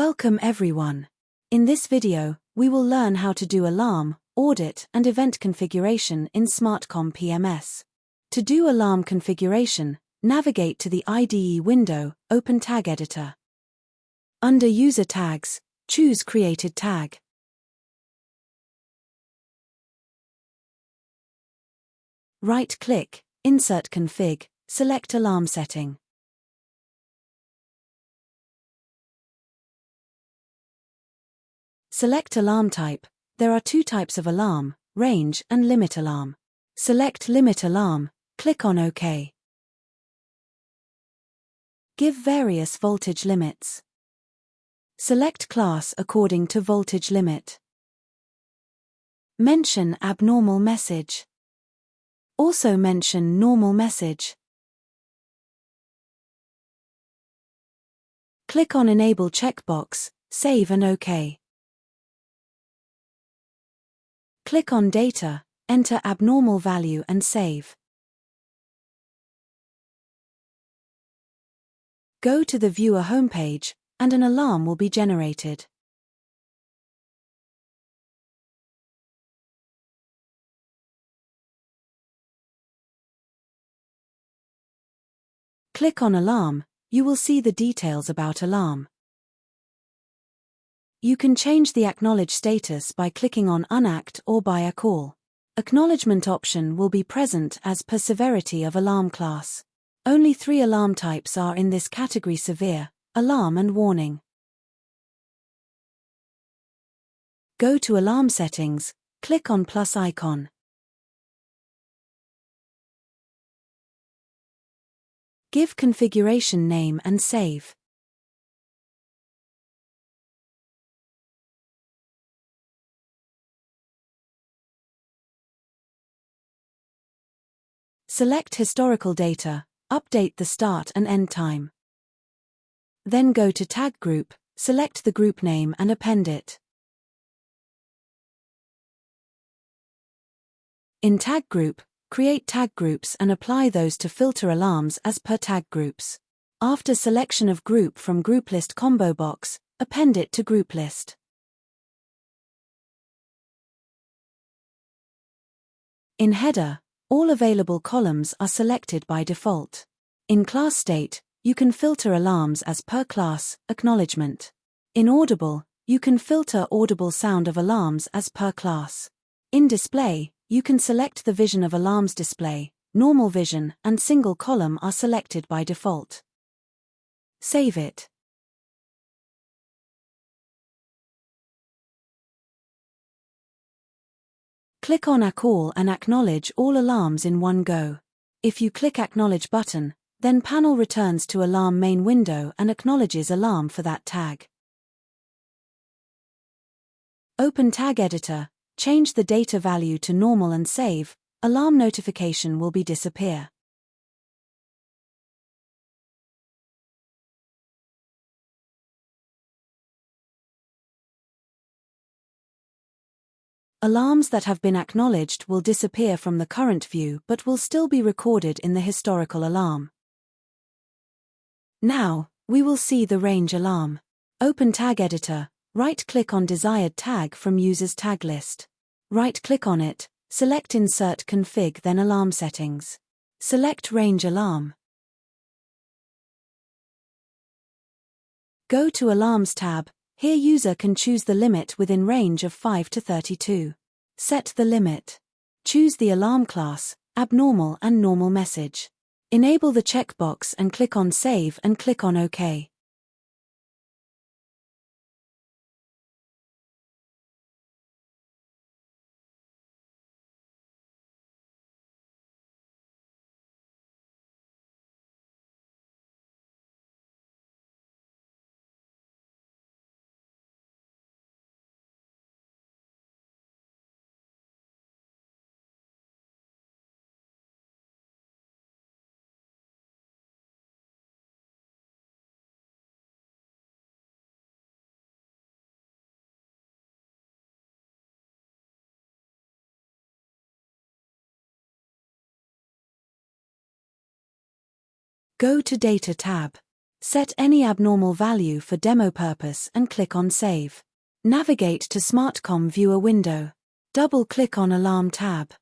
Welcome everyone. In this video, we will learn how to do alarm, audit and event configuration in SmartComm PMS. To do alarm configuration, navigate to the IDE window, open Tag Editor. Under User Tags, choose Created Tag. Right-click, Insert Config, select Alarm Setting. Select alarm type. There are two types of alarm, range and limit alarm. Select limit alarm, click on OK. Give various voltage limits. Select class according to voltage limit. Mention abnormal message. Also mention normal message. Click on Enable checkbox, save and OK. Click on Data, enter abnormal value and save. Go to the Viewer homepage, and an alarm will be generated. Click on Alarm, you will see the details about alarm. You can change the acknowledge status by clicking on Unact or by a call. Acknowledgement option will be present as per severity of alarm class. Only 3 alarm types are in this category: severe, alarm and warning. Go to Alarm Settings, click on plus icon. Give configuration name and save. Select historical data, update the start and end time. Then go to Tag Group, select the group name and append it. In Tag Group, create tag groups and apply those to filter alarms as per tag groups. After selection of group from Group List combo box, append it to Group List. In Header, all available columns are selected by default. In Class State, you can filter alarms as per class, acknowledgement. In Audible, you can filter audible sound of alarms as per class. In Display, you can select the vision of alarms display, normal vision and single column are selected by default. Save it. Click on All and acknowledge all alarms in one go. If you click Acknowledge button, then panel returns to Alarm main window and acknowledges alarm for that tag. Open Tag Editor, change the data value to normal and save, alarm notification will be disappear. Alarms that have been acknowledged will disappear from the current view but will still be recorded in the historical alarm. Now, we will see the range alarm. Open Tag Editor, right-click on desired tag from User's Tag List. Right-click on it, select Insert Config then Alarm Settings. Select Range Alarm. Go to Alarms tab. Here user can choose the limit within range of 5 to 32. Set the limit. Choose the alarm class, abnormal and normal message. Enable the checkbox and click on Save and click on OK. Go to Data tab. Set any abnormal value for demo purpose and click on Save. Navigate to SmartComm Viewer window. Double-click on Alarm tab.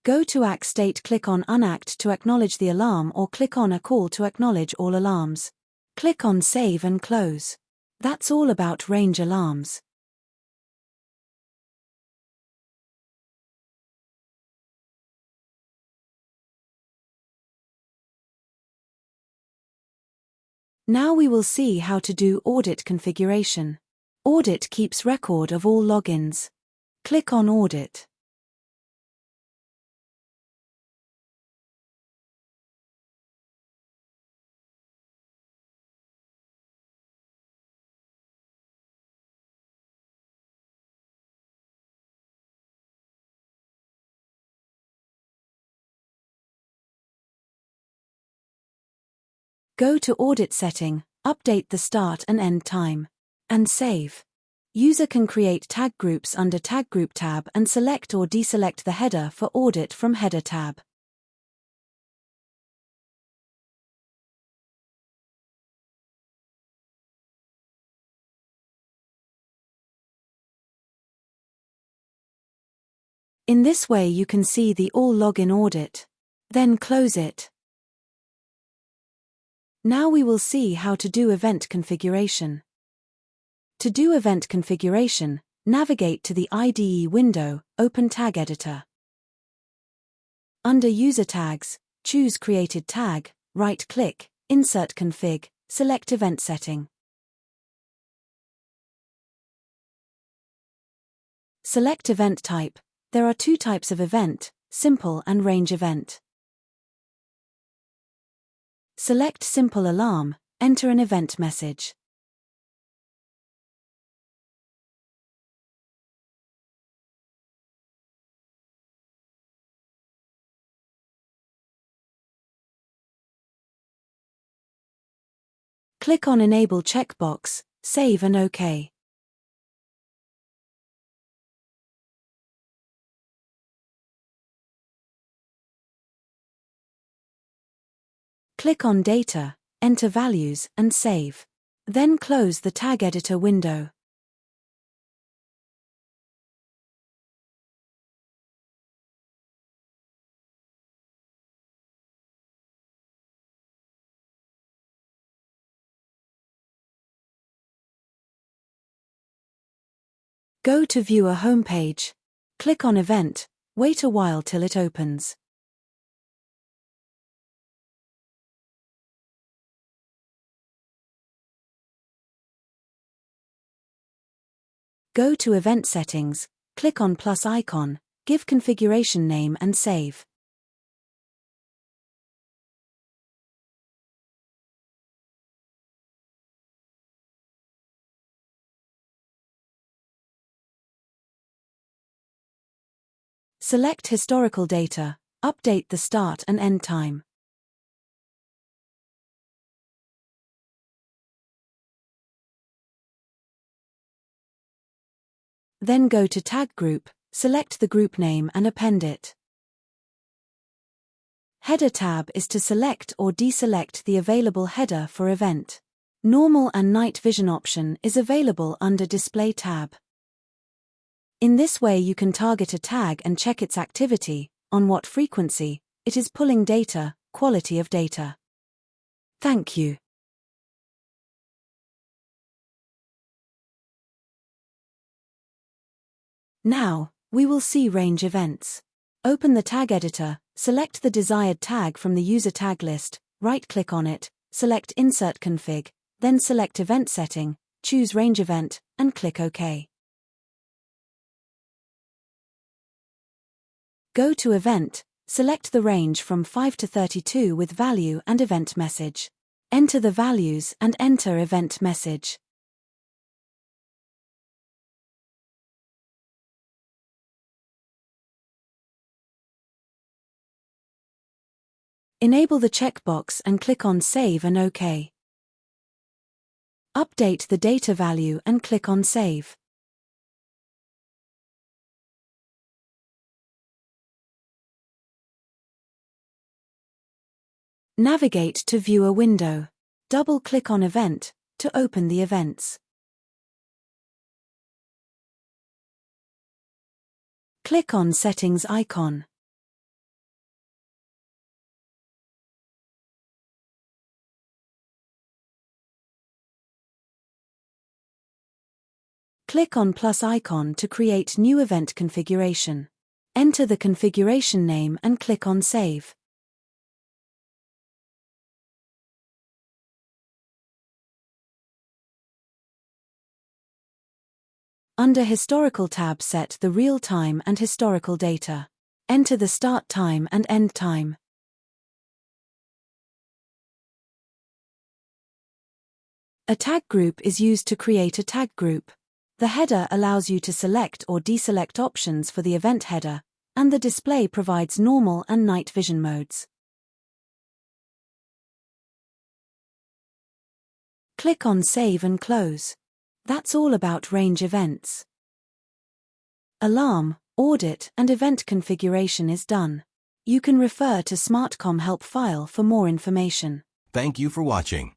Go to Act State, click on Unact to acknowledge the alarm or click on A Call to acknowledge all alarms. Click on Save and Close. That's all about range alarms. Now we will see how to do audit configuration. Audit keeps record of all logins. Click on Audit. Go to Audit Setting, update the start and end time, and save. User can create tag groups under Tag Group tab and select or deselect the header for audit from Header tab. In this way you can see the all login audit. Then close it. Now we will see how to do event configuration. To do event configuration, navigate to the IDE window, open Tag Editor. Under User Tags, choose Created Tag, right-click, Insert Config, select Event Setting. Select Event Type. There are two types of event, Simple and Range Event. Select Simple Alarm, enter an event message. Click on Enable checkbox, save and OK. Click on Data, enter values and save. Then close the Tag Editor window. Go to Viewer homepage. Click on Event, wait a while till it opens. Go to Event Settings, click on plus icon, give configuration name and save. Select Historical Data, update the start and end time. Then go to Tag Group, select the group name and append it. Header tab is to select or deselect the available header for event. Normal and Night Vision option is available under Display tab. In this way you can target a tag and check its activity, on what frequency it is pulling data, quality of data. Thank you. Now, we will see range events. Open the Tag Editor, select the desired tag from the user tag list, right-click on it, select Insert Config, then select Event Setting, choose Range Event, and click OK. Go to Event, select the range from 5 to 32 with value and event message. Enter the values and enter event message. Enable the checkbox and click on Save and OK. Update the data value and click on Save. Navigate to view a window. Double-click on Event to open the events. Click on Settings icon. Click on plus icon to create new event configuration. Enter the configuration name and click on Save. Under Historical tab, set the real-time and historical data. Enter the start time and end time. A tag group is used to create a tag group. The header allows you to select or deselect options for the event header, and the display provides normal and night vision modes. Click on Save and Close. That's all about range events. Alarm, audit, and event configuration is done. You can refer to SmartComm help file for more information. Thank you for watching.